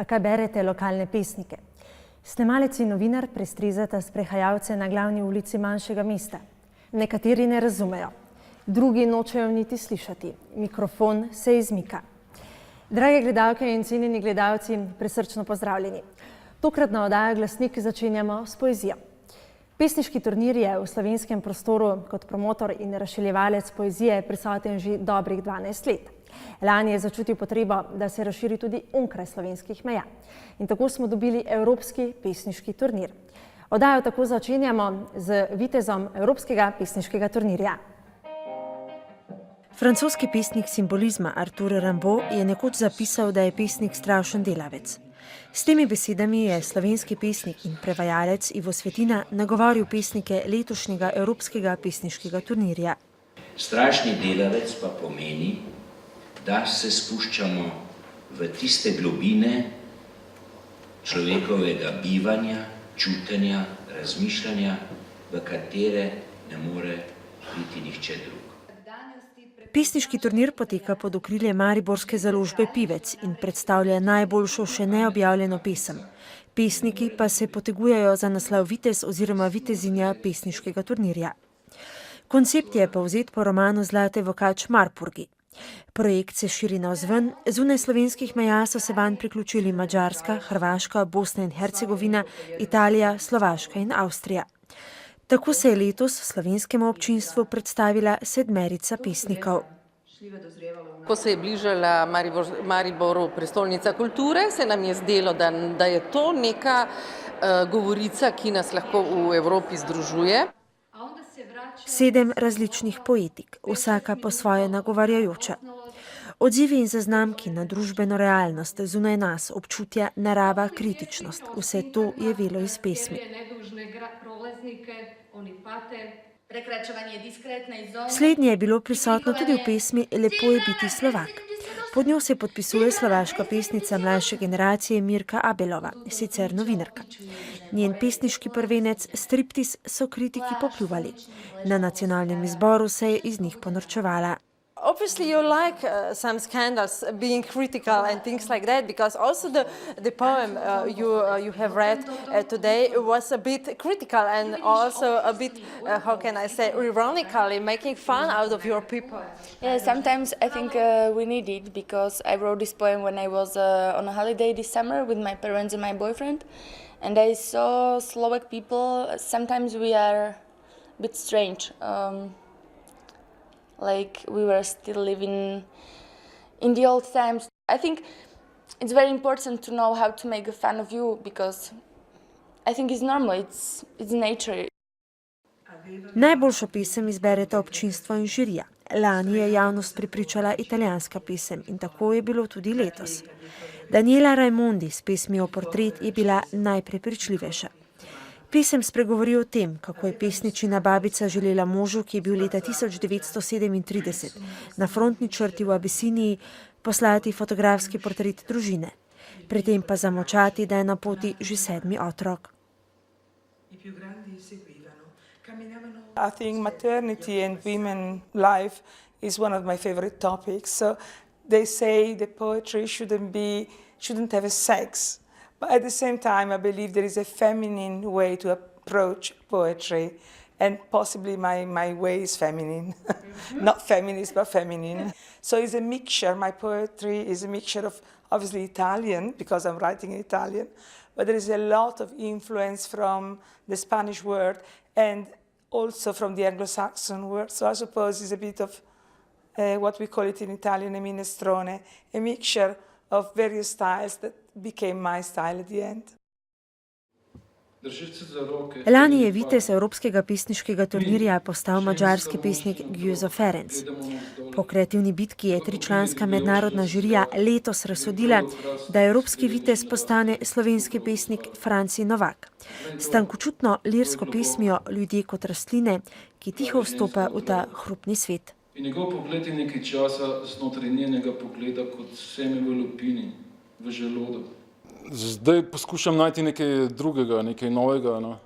A kaj berete lokalne pesnike? Snemalec in novinar prestrezata sprehajalce na glavni ulici manjšega mesta. Nekateri ne razumejo, drugi nočejo niti slišati. Mikrofon se izmika. Drage gledalke in cenjeni gledalci, prisrčno pozdravljeni. Tokratno oddajo Glasnik začenjamo s poezijo. Pesniški turnir je v slovenskem prostoru kot promotor in razširjevalec poezije prisoten že dobrih 12 let. Lani je začutil potrebo, da se razširi tudi onkraj slovenskih meja. In tako smo dobili Evropski pesniški turnir. Oddajo tako začenjamo z vitezom Evropskega pesniškega turnirja. Francoski pesnik simbolizma Arthur Rimbaud je nekoč zapisal, da je pesnik strašen delavec. S temi besedami je slovenski pesnik in prevajalec Ivo Svetina nagovoril pesnike letošnjega Evropskega pesniškega turnirja. Strašni delavec pa pomeni, da se spuščamo v tiste globine človekovega bivanja, čutenja, razmišljanja, v katere ne more biti nihče drug. Pesniški turnir poteka pod okriljem mariborske založbe Pivec in predstavlja najboljšo še neobjavljeno pesem. Pesniki pa se potegujejo za naslov vitez oziroma vitezinja pesniškega turnirja. Koncept je povzet po romanu Zlate vokač Marpurgi. Projekt se širi navzven, zunaj slovenskih meja so se vanj priključili Madžarska, Hrvaška, Bosna in Hercegovina, Italija, Slovaška in Avstrija. Tako se je letos slovenskemu občinstvu predstavila 7 pesnikov. Ko se je bližala Mariboru prestolnica kulture, se nam je zdelo, da je to neka govorica, ki nas lahko v Evropi združuje. 7 različnih poetik, vsaka po svoje nagovarjajoča. Odzivi in zaznamki na družbeno realnost, zunaj nas, občutja, narava, kritičnost. Vse to je velo iz pesmi. Slednje je bilo prisotno tudi v pesmi Lepo je biti Slovak. Pod njo se podpisuje slovaška pesnica mlajše generacije Mirka Abelova, sicer novinarka. Njen pesniški prvenec Striptiz so kritiki popljuvali. Na nacionalnem izboru se je iz njih ponorčevala. Obviously you like some scandals, being critical and things like that, because also the poem you have read today was a bit critical and also a bit, how can I say, ironically making fun out of your people. Yeah, sometimes I think we need it, because I wrote this poem when I was on a holiday this summer with my parents and my boyfriend, and I saw Slovak people. Sometimes we are a bit strange. Like we were still living in the old times. I think it's very important to know how to make fun of you, because I think it's normal, it's nature. Najboljšo pesem izbereta občinstvo in žirija. Lani je javnost prepričala italijanska pesem in tako je bilo tudi letos. Daniela Raimondi s pesmijo Portret je bila najprepričljivejša. Pesem spregovori o tem, kako je pesničina babica želela možu, ki je bil leta 1937 na frontni črti v Abisiniji, poslati fotografski portret družine. Pri tem pa zamolčati, da je na poti že 7. otrok. I think maternity and women life is one of my favorite topics. So they say the poetry shouldn't have a sex. But at the same time, I believe there is a feminine way to approach poetry, and possibly my way is feminine. Not feminist, but feminine. So it's a mixture. My poetry is a mixture of obviously Italian, because I'm writing in Italian, but there is a lot of influence from the Spanish word and also from the Anglo-Saxon word. So I suppose it's a bit of what we call it in Italian, a minestrone, a mixture of various styles that became my style at the end. Lani je vitez Evropskega pesniškega turnirja postal madžarski pesnik Győző Ferenc. Po kreativni bitki je 3-članska mednarodna žirija letos razsodila, da evropski vitez postane slovenski pesnik Franci Novak. S tankočutno lirsko pesmijo Ljudje kot rastline, ki tiho vstopa v ta hrupni svet. In njegov pogled je nekaj časa znotraj njenega pogleda kot seme v lupini, v želodov. Zdaj poskušam najti nekaj drugega, nekaj novega,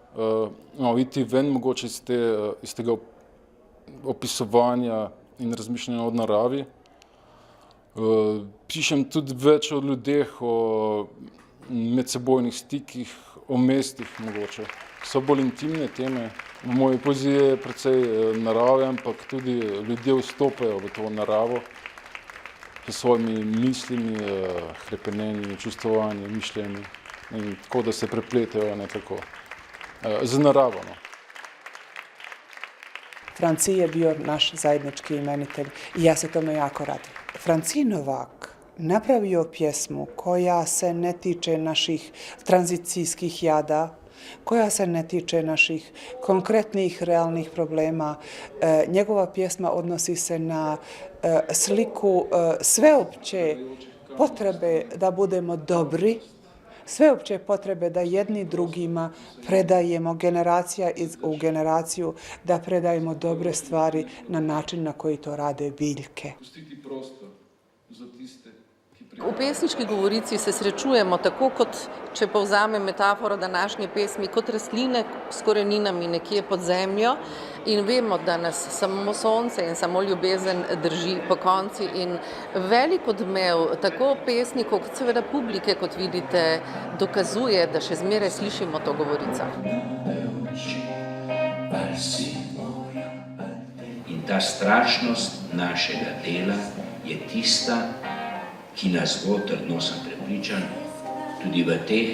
iti ven mogoče iz tega opisovanja in razmišljanja o naravi. Pišem tudi več o ljudeh, o medsebojnih stikih, o mestih mogoče. So bolj intimne teme. V moji poeziji je precej narave, ampak tudi ljudje vstopajo v to naravo s svojimi mislimi, hrepenenji, čustvovanji, mišljenji. In tako, da se prepletajo nekako z naravo. No. Franciji je bio naš zajednički imenitelj i ja se tome jako radim. Franciji Novak napravio pjesmu koja se ne tiče naših tranzicijskih jada, koja se ne tiče naših konkretnih realnih problema. Njegova pjesma odnosi se na sliku sveopće potrebe da budemo dobri, sveopće potrebe da jedni drugima predajemo generacija u generaciju, da predajemo dobre stvari na način na koji to rade biljke. V pesniški govorici se srečujemo tako, kot če povzamem metaforo današnje pesmi, kot rastline s koreninami nekje pod zemljo in vemo, da nas samo sonce in samo ljubezen drži po konci in velik odmev tako pesnikov kot seveda publike, kot vidite, dokazuje, da še zmeraj slišimo to govorico. In ta strašnost našega dela je tista, ki nas bo, trdno sem prepričan, tudi v teh,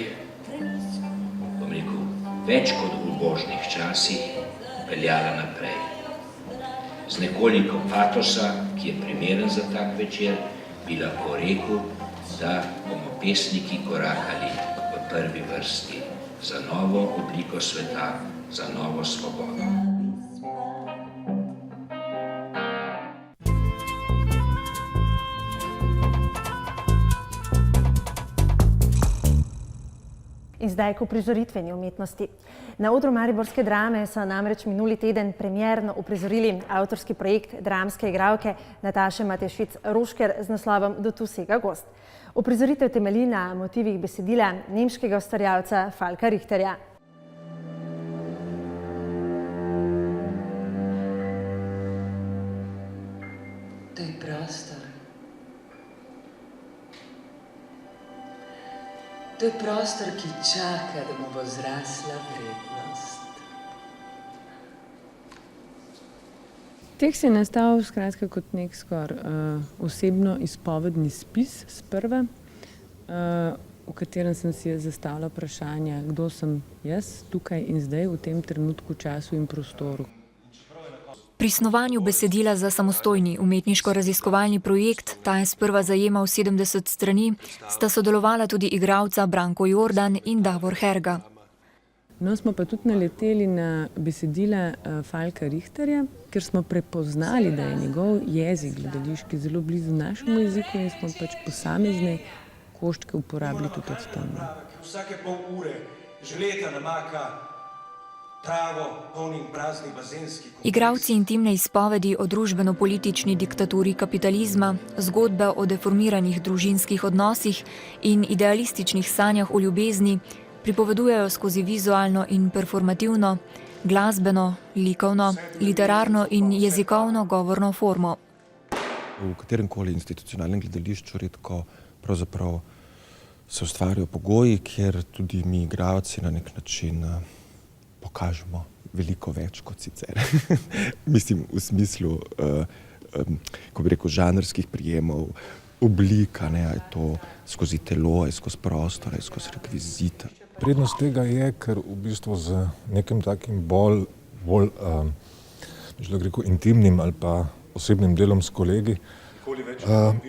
bom rekel, več kot ubožnih časih peljala naprej. Z nekoliko patosa, ki je primeren za tak večer, bi lahko rekel, da bomo pesniki korakali v prvi vrsti za novo obliko sveta, za novo svobodo. In zdaj k uprizoritveni umetnosti. Na odru mariborske drame so namreč minuli teden premierno uprizorili avtorski projekt dramske igralke Nataše Matešič-Rošker z naslovom Do tu sega gozd. Uprizoritev temelji na motivih besedila nemškega ustvarjalca Falka Richterja. To je prostor. To je prostor, ki čaka, da mu bo zrasla vrednost. Tekst je nastal skratka kot nek osebno izpovedni spis sprva, v katerem sem si zastavila vprašanja, kdo sem jaz tukaj in zdaj v tem trenutku, času in prostoru. Pri snovanju besedila za samostojni umetniško-raziskovalni projekt, ta je sprva zajemal 70 strani, sta sodelovala tudi igralca Branko Jordan in Davor Herga. No, smo pa tudi naleteli na besedila Falka Richterja, ker smo prepoznali, da je njegov jezik gledališki zelo blizu našemu jeziku in smo pač posamezne koščke uporabili tudi od tam. Vsake pol ure že leta namaka travo, polnim praznih bazenskih. Igralci intimne izpovedi o družbeno-politični diktaturi kapitalizma, zgodbe o deformiranih družinskih odnosih in idealističnih sanjah o ljubezni pripovedujejo skozi vizualno in performativno, glasbeno, likovno, literarno in jezikovno govorno formo. V kateremkoli institucionalnem gledališču redko pravzaprav se ustvarjajo pogoji, kjer tudi mi igralci na nek način pokažemo veliko več kot sicer. Mislim, v smislu, ko bi rekel, žanrskih prijemov, oblika, ne, je to skozi telo, je skozi prostor, je skozi rekvizite. Prednost tega je, ker v bistvu z nekim takim bolj intimnim ali pa osebnim delom s kolegi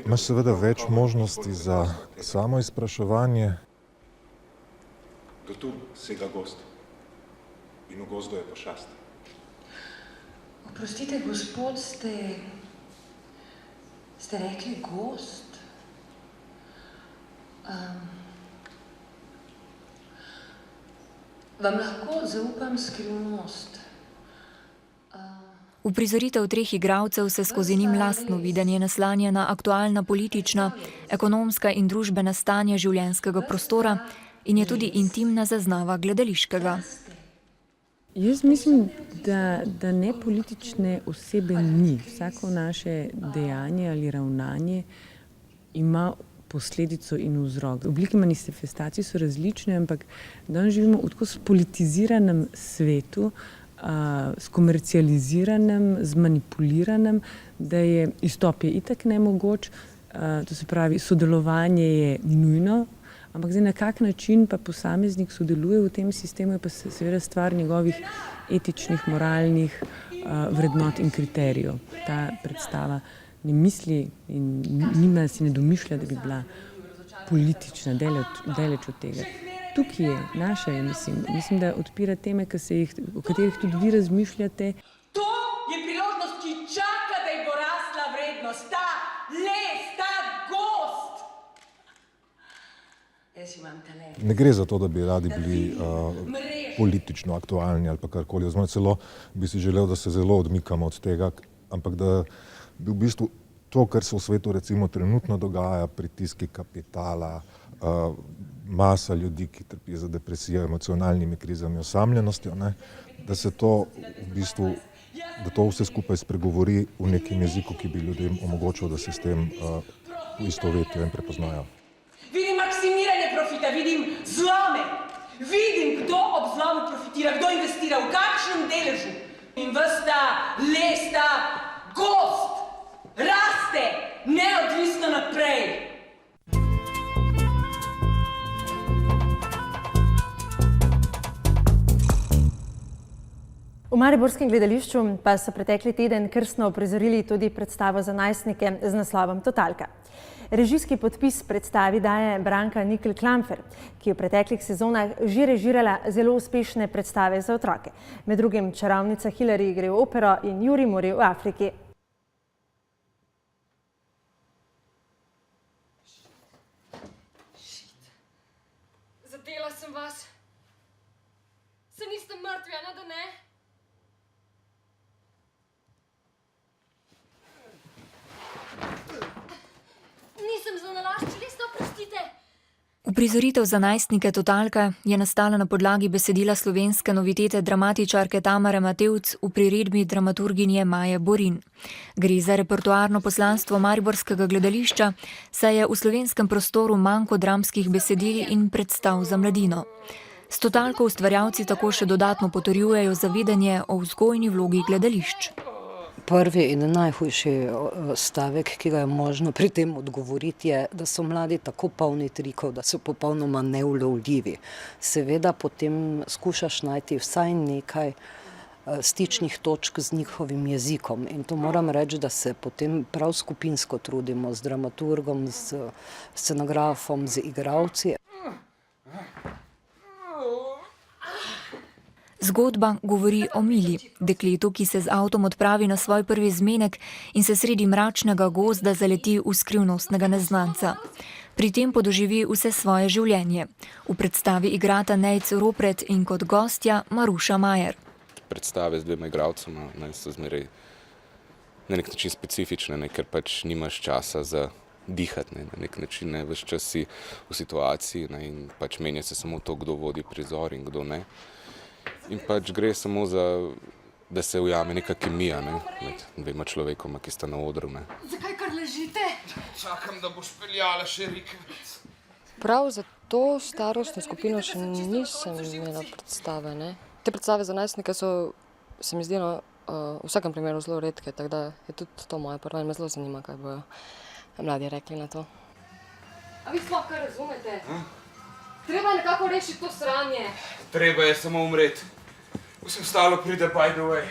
imaš seveda več možnosti za samo izpraševanje. Do tu sega gozd. In v gozdu je pošast. Oprostite, gospod, ste rekli gozd? Vam lahko zaupam skrivnost? Uprizoritev treh igralcev se skozi njim lastno videnje naslanja na aktualna politična, ekonomska in družbena stanja življenjskega prostora in je tudi intimna zaznava gledališkega. Jaz mislim, da ne politične osebe ni. Vsako naše dejanje ali ravnanje ima posledico in vzrok. Oblike manifestacij so različne, ampak danes živimo v tako spolitiziranem svetu, skomercializiranem, zmanipuliranem, da je izstop je itak nemogoč, to se pravi, sodelovanje je nujno, ampak zdaj na kak način pa posameznik sodeluje v tem sistemu, je pa seveda stvar njegovih etičnih, moralnih vrednot in kriterijev. Ta predstava ne misli in si ne domišlja, da bi bila politična, daleč od tega. Tukaj je naša, mislim, da odpira teme, o katerih tudi vi razmišljate. To je priložnost, ki čaka, da ji bo rasla vrednost. Ta les, ta gozd. Jaz imam talent. Ne gre za to, da bi radi bili politično aktualni ali pa karkoli. Oziroma celo bi si želel, da se zelo odmikamo od tega, ampak da bi v bistvu to, kar se v svetu recimo trenutno dogaja, pritiski kapitala, masa ljudi, ki trpi za depresijo, emocionalnimi krizami, osamljenostjo, ne, da se to v bistvu, da to vse skupaj spregovori v nekem jeziku, ki bi ljudem omogočil, da se s tem poistovetijo in prepoznajo. Vidim maksimiranje profita, vidim zlome, vidim, kdo ob zlomu profitira, kdo investira, v kakšnem deležu. In ves ta les, ta gozd raste neodvisno naprej. V mariborskem gledališču pa so pretekli teden krstno uprizorili tudi predstavo za najstnike z naslovom Totalka. Režijski podpis predstavi daje Branka Nikl-Klamfer, ki je v preteklih sezonah že režirala zelo uspešne predstave za otroke. Med drugim Čarovnica Hillary gre v opero in Juri mori v Afriki. Zadela sem vas. Se niste mrtvi, a ne da ne? Nisem zanalašč, res to prostite. Uprizoritev za najstnike Totalka je nastala na podlagi besedila slovenske novitete dramatičarke Tamare Matevc v priredbi dramaturginje Maje Borin. Gre za repertoarno poslanstvo mariborskega gledališča, saj je v slovenskem prostoru manko dramskih besedil in predstav za mladino. S Totalko ustvarjalci tako še dodatno potrjujejo zavedanje o vzgojni vlogi gledališč. Prvi in najhujši stavek, ki ga je možno pri tem odgovoriti, je, da so mladi tako polni trikov, da so popolnoma neulovljivi. Seveda potem skušaš najti vsaj nekaj stičnih točk z njihovim jezikom. In to moram reči, da se potem prav skupinsko trudimo z dramaturgom, z scenografom, z igralci. Zgodba govori o Mili, dekletu, ki se z avtom odpravi na svoj prvi zmenek in se sredi mračnega gozda zaleti v skrivnostnega neznanca. Pri tem podoživi vse svoje življenje. V predstavi igrata Nejc Ropret in kot gostja Maruša Majer. Predstave z dvema igralcema so zmeraj na nek način specifične, ker pač nimaš časa za dihati, na nek način, ves čas si v situaciji in pač menja se samo to, kdo vodi prizor in kdo ne. In pač gre samo za, da se ujame neka kemija med dvema človekoma, ki sta na odru. Zakaj kar ležite? Čakam, da boš peljala še rikvic. Prav za to starostno skupino še nisem imela predstave. Te predstave za najstnike so, se mi zdi, v vsakem primeru zelo redke, tako da je tudi to moja prva in me zelo zanima, kaj bojo mladi rekli na to. A vi sploh kaj razumete? Treba je nekako rešiti to sranje. Treba je samo umreti. Vse ostalo pride by the way.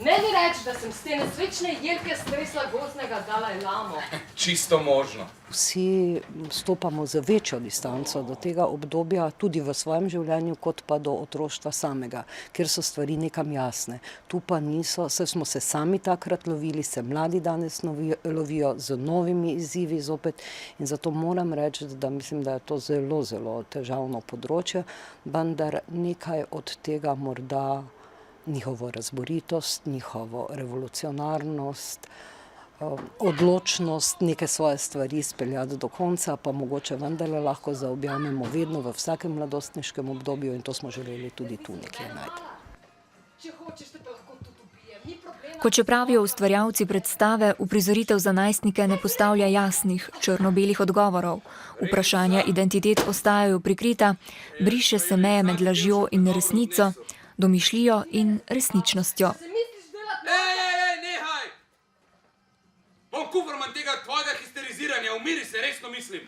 Ne mi reči, da sem s te nesrečne jelke stresla gozdnega Dalaj Lamo. Čisto možno. Vsi stopamo z večjo distanco do tega obdobja, tudi v svojem življenju, kot pa do otroštva samega, kjer so stvari nekam jasne. Tu pa niso, saj smo se sami takrat lovili, se mladi danes lovijo z novimi izzivi zopet in zato moram reči, da mislim, da je to zelo, zelo težavno področje, vendar nekaj od tega morda njihovo razboritost, njihovo revolucionarnost, odločnost neke svoje stvari speljati do konca, pa mogoče vendarle lahko zaobjamemo vedno v vsakem mladostniškem obdobju in to smo želeli tudi tu nekje najti. Če hočeš, te pa lahko tudi ubijem, ni problem. Kot če pravijo ustvarjalci predstave, uprizoritev za najstnike ne postavlja jasnih, črno-belih odgovorov. Vprašanja identitet ostajajo prikrita, briše se meje med lažjo in resnico, domišljijo in resničnostjo. Nehaj! Bom kufrman tega tvojega histeriziranja, umiri se, resno mislim.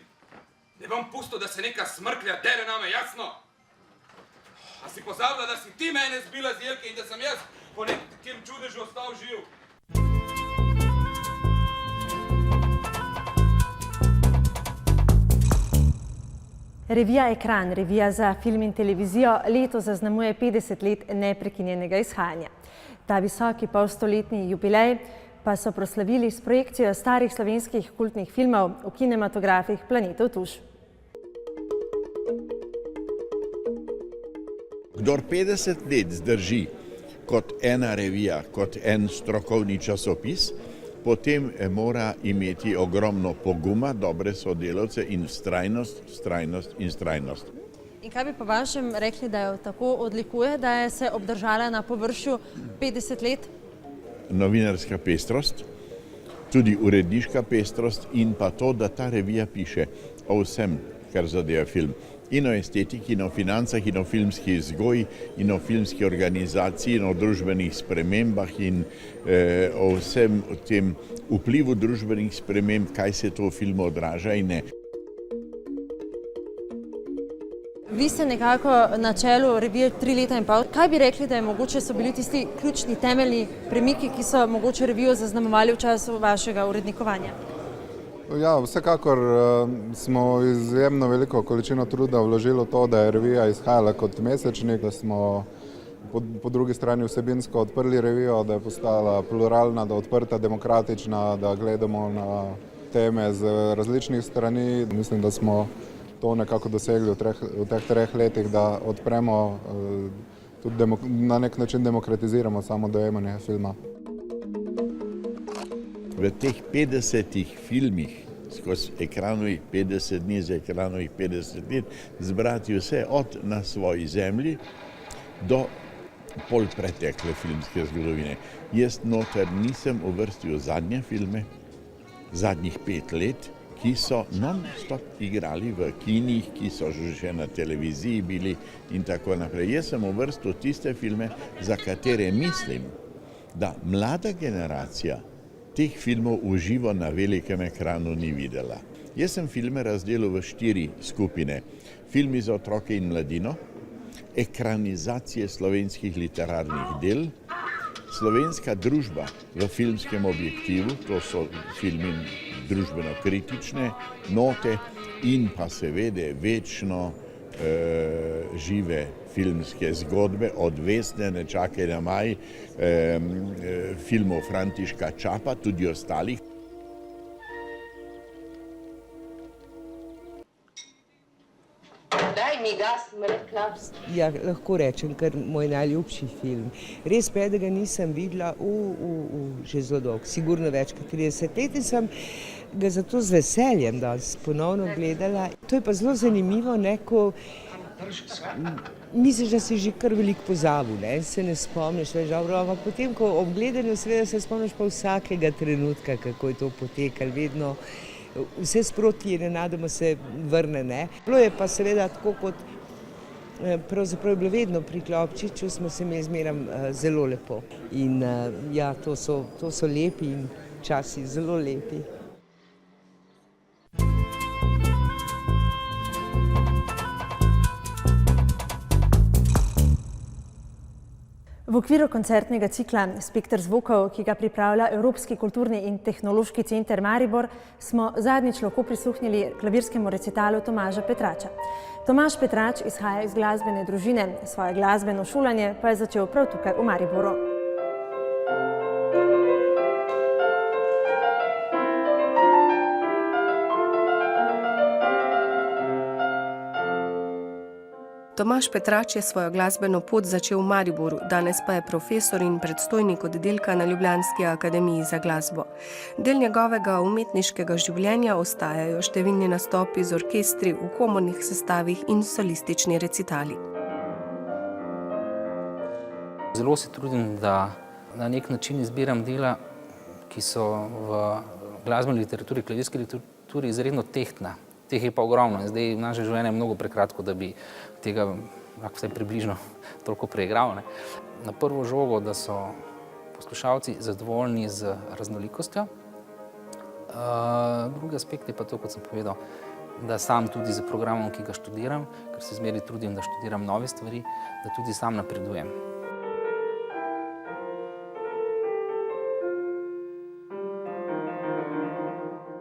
Ne bom pustil, da se neka smrklja dere name, jasno? A si pozabila, da si ti mene zbila z jelke in da sem jaz po nekem čudežu ostal živ? Revija Ekran, revija za film in televizijo, letos zaznamuje 50 let neprekinjenega izhajanja. Ta visoki polstoletni jubilej pa so proslavili s projekcijo starih slovenskih kultnih filmov v kinematografih Planetov tuš. Kdor 50 let zdrži kot ena revija, kot en strokovni časopis, potem mora imeti ogromno poguma, dobre sodelavce in vztrajnost, vztrajnost in vztrajnost. In kaj bi po vašem rekli, da jo tako odlikuje, da je se obdržala na površju 50 let? Novinarska pestrost, tudi uredniška pestrost in pa to, da ta revija piše o vsem, kar zadeva film. In o estetiki, in o financah, in o filmski vzgoji, in o filmski organizaciji, in o družbenih spremembah in o vsem tem vplivu družbenih sprememb, kaj se to v filmu odraža in ne. Vi ste nekako na čelu revije 3 leta in pol. Kaj bi rekli, da je mogoče so bili tisti ključni temeljni premiki, ki so mogoče revijo zaznamovali v času vašega urednikovanja? Ja, vsekakor smo izjemno veliko količino truda vložili v to, da je revija izhajala kot mesečnik, da smo po drugi strani vsebinsko odprli revijo, da je postala pluralna, da je odprta, demokratična, da gledamo na teme z različnih strani. Mislim, da smo to nekako dosegli v teh 3 letih, da odpremo, tudi na nek način demokratiziramo samo dojemanje filma. V teh 50 filmih, skozi Ekranovih 50 dni, za Ekranovih 50 let, zbrati vse od Na svoji zemlji do polpretekle filmske zgodovine. Jaz noter nisem uvrstil zadnje filme, zadnjih 5 let, ki so non-stop igrali v kinih, ki so že na televiziji bili in tako naprej. Jaz sem uvrstil tiste filme, za katere mislim, da mlada generacija teh filmov v živo na velikem ekranu ni videla. Jaz sem filme razdelil v 4 skupine. Filmi za otroke in mladino, ekranizacije slovenskih literarnih del, slovenska družba v filmskem objektivu, to so filmi družbeno-kritične note in pa seveda večno žive filmske zgodbe, od Vesne, Ne čakaj na maj, filmov Františka Čapa, tudi ostalih. Daj mi gas, mrklaps. Ja, lahko rečem, kar moj najljubši film. Res pa je, da ga nisem videla že zelo dolgo, sigurno več kot 30 let in sem ga zato z veseljem danes ponovno gledala. To je pa zelo zanimivo, ko misliš, da si že kar veliko pozabil, se ne spomniš več dobro, ampak potem, ko ob gledanju seveda se spomniš pa vsakega trenutka, kako je to potekalo, vedno vse sproti je nenadoma se vrne. Bilo je pa seveda tako kot, pravzaprav je bilo vedno pri Klopčiču, smo se imeli zmeraj zelo lepo. In ja, to so lepi in časi zelo lepi. V okviru koncertnega cikla Spekter zvokov, ki ga pripravlja Evropski kulturni in tehnološki center Maribor, smo zadnjič lahko prisluhnili klavirskemu recitalu Tomaža Petrača. Tomaž Petrač izhaja iz glasbene družine, svoje glasbeno šolanje pa je začel prav tukaj v Mariboru. Tomaž Petrač je svojo glasbeno pot začel v Mariboru, danes pa je profesor in predstojnik oddelka na Ljubljanski akademiji za glasbo. Del njegovega umetniškega življenja ostajajo številni nastopi z orkestri v komornih sestavih in solistični recitali. Zelo se trudim, da na nek način izbiram dela, ki so v glasbeni literaturi, klavirski literaturi izredno tehtna. Teh je pa ogromno in zdaj naše življenje je mnogo prekratko, da bi tega lahko vsaj približno toliko preigral. Na prvo žogo, da so poslušalci zadovoljni z raznolikostjo. Drugi aspekt je pa to, kot sem povedal, da sam tudi z programom, ki ga študiram, ker se zmeraj trudim, da študiram nove stvari, da tudi sam napredujem.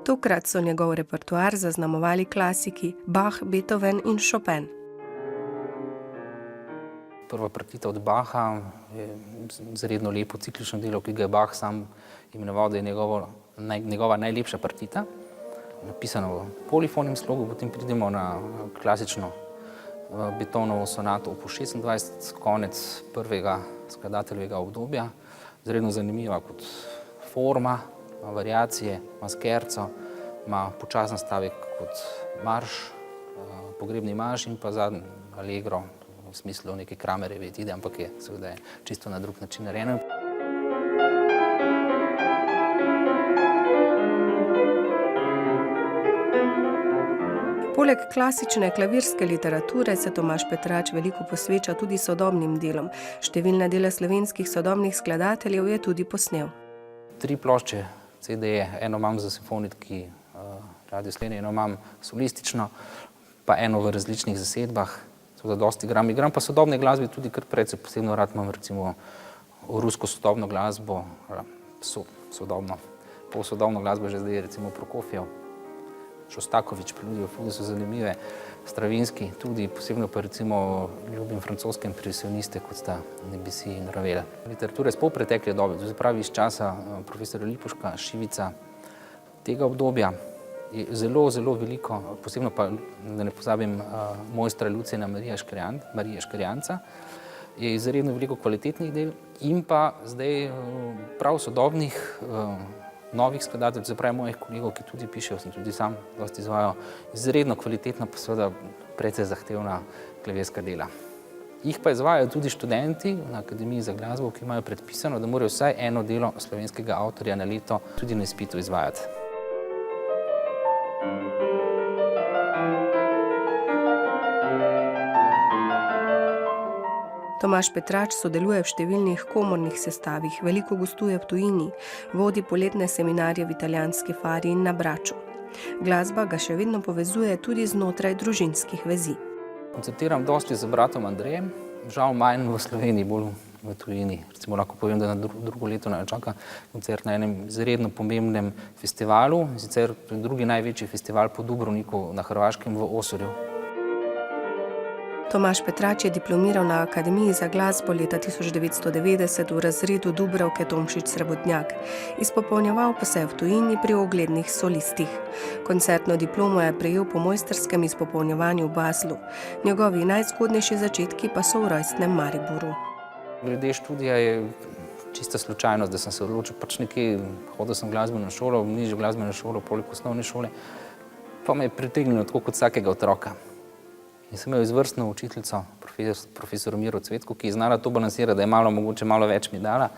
Tokrat so njegov repertoar zaznamovali klasiki Bach, Beethoven in Chopin. Prva partita od Bacha je izredno lepo ciklično delo, ki ga je Bach sam imenoval, da je njegova najlepša partita, napisana v polifonem slogu. Potem pridemo na klasično Beethovenovo sonato opus 26, konec prvega skladateljevega obdobja. Izredno zanimiva kot forma, ima variacije, ima skerco, ima počasen stavek kot marš, pogrebni marš in pa zadnji allegro, v smislu neke Kramerjeve etide, ampak je seveda čisto na drug način narejeno. Poleg klasične klavirske literature se Tomaž Petrač veliko posveča tudi sodobnim delom. Številne dela slovenskih sodobnih skladateljev je tudi posnel. 3 plošče CD-je, eno imam za simfoniki Radio Slovenije, eno imam solistično, pa eno v različnih zasedbah. Seveda dosti igram pa sodobne glasbe tudi kar precej, posebno rad imam recimo rusko sodobno glasbo, polsodobno glasbo že zdaj recimo Prokofjev, Šostakovič, Preludije v fuge so zanimive, Stravinski tudi, posebno pa recimo ljubim francoske impresioniste, kot sta Debussy in Ravel. Literatura iz polpretekle dobe, to se pravi iz časa profesorja Lipuška, Šivica, tega obdobja je zelo, zelo veliko, posebno pa, da ne pozabim, mojstra Lucijana Marija Škrjanca, je izredno veliko kvalitetnih del in pa zdaj prav sodobnih novih skladateljev, se pravi mojih kolegov, ki tudi pišejo, sem tudi sam dosti izvajal, izredno kvalitetna, pa seveda precej zahtevna klavirska dela. Jih pa izvajajo tudi študenti na Akademiji za glasbo, ki imajo predpisano, da morajo vsaj eno delo slovenskega avtorja na leto tudi na izpitu izvajati. Tomaž Petrač sodeluje v številnih komornih sestavih, veliko gostuje v tujini, vodi poletne seminarje v italijanski Fari in na Braču. Glasba ga še vedno povezuje tudi znotraj družinskih vezi. Koncertiram dosti z bratom Andrejem, žal manj v Sloveniji, bolj v tujini. Recimo lahko povem, da na drugo leto nas čaka koncert na enem izredno pomembnem festivalu, sicer drugi največji festival po Dubrovniku na Hrvaškem v Osorju. Tomaž Petrač je diplomiral na Akademiji za glasbo leta 1990 v razredu Dubravke Tomšič Srebotnjak. Izpopolnjeval pa se je v tujini pri uglednih solistih. Koncertno diplomo je prejel po mojstrskem izpopolnjevanju v Baslu. Njegovi najzgodnejši začetki pa so v rojstnem Mariboru. Glede študija je čista slučajnost, da sem se odločil, pač nekje hodil sem v glasbeno šolo, nižjo glasbeno šolo, poleg osnovne šole, pa me je pritegnilo tako kot vsakega otroka. In sem imel izvrstno učiteljico, profesor Miro Cvetko, ki je znala to balansirati, da je mogoče malo več mi dala,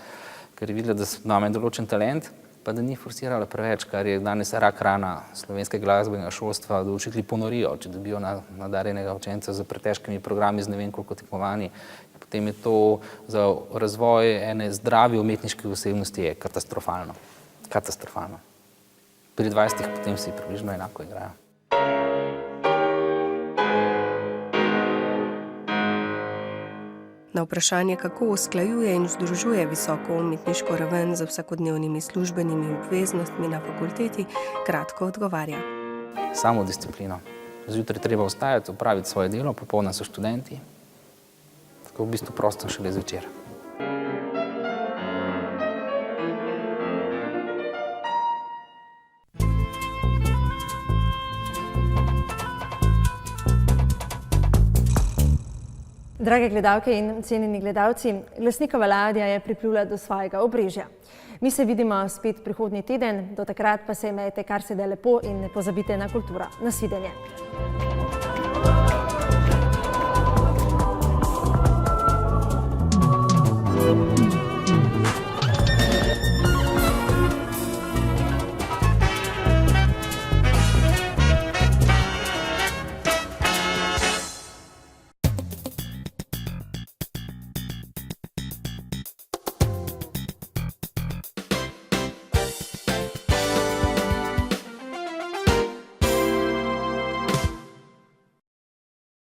ker je videla, da imam določen talent, pa da ni forsirala preveč, kar je danes rak rana slovenskega glasbenega šolstva, da učitelji ponorijo, če dobijo nadarjenega učenca z pretežkimi programi, z ne vem koliko tekmovanji. Potem je to za razvoj ene zdrave umetniške osebnosti je katastrofalno. Katastrofalno. Pri 20 potem si približno enako igrajo. Na vprašanje, kako usklajuje in vzdržuje visoko umetniško raven z vsakodnevnimi službenimi obveznostmi na fakulteti, kratko odgovarja. Samodisciplino. Zjutraj treba vstajati, opraviti svoje delo, popoldne so študenti, tako v bistvu prosto šele zvečer. Drage gledalke in cenjeni gledalci, Glasnikova ladja je priplula do svojega obrežja. Mi se vidimo spet prihodnji teden, do takrat pa se imejte kar se da lepo in ne pozabite na kulturo. Nasvidenje.